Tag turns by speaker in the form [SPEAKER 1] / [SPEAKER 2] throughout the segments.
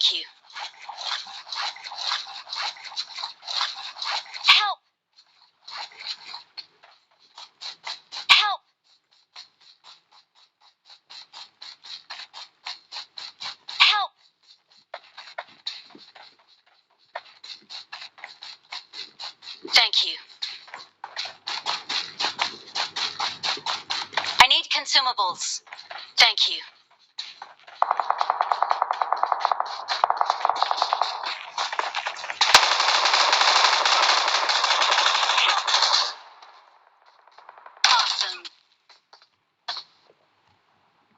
[SPEAKER 1] Thank you. Help! Help! Help! Thank you. I need consumables. Thank you. Awesome.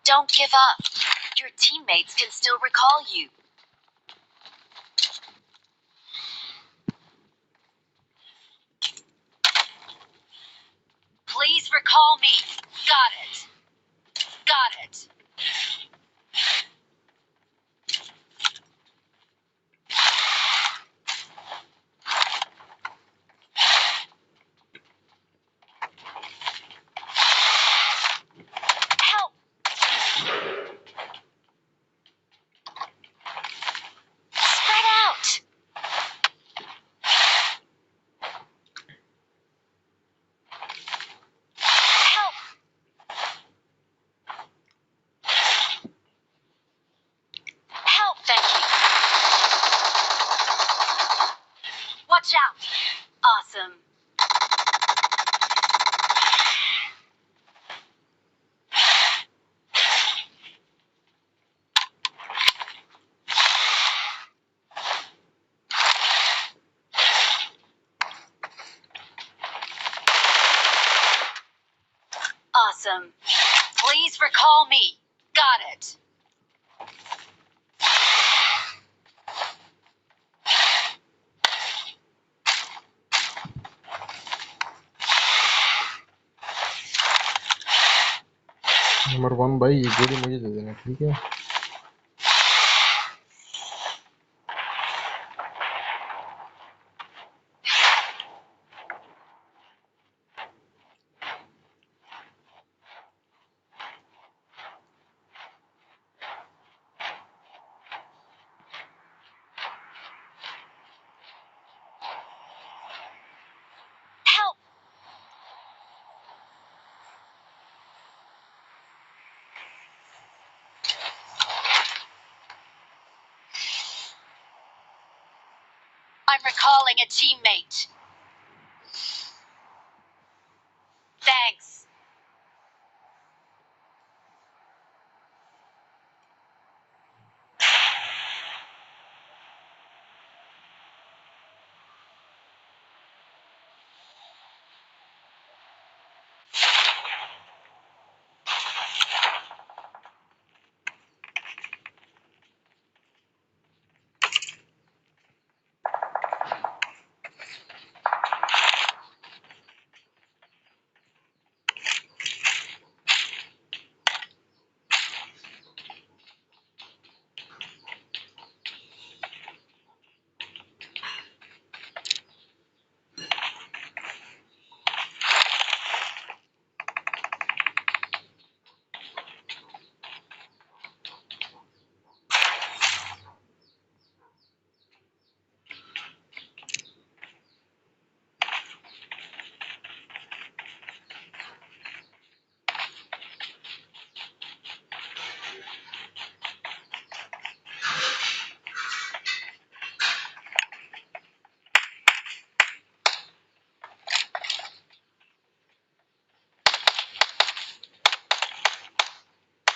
[SPEAKER 1] Don't give up. Your teammates can still recall you. Please recall me. Got it. Got it. Help! Spread out. Help! Help! Thank you. Watch out. Awesome. Awesome. Please recall me. Got it.
[SPEAKER 2] Number 1 भाई ये गोली मुझे दे देना, ठीक है?
[SPEAKER 1] Help! I'm recalling a teammate. Thanks.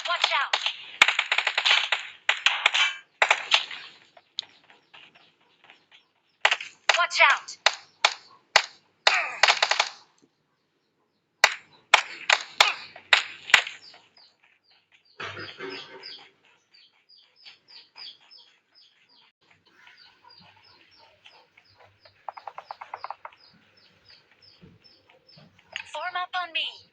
[SPEAKER 1] Watch out. Watch out. Form up on me.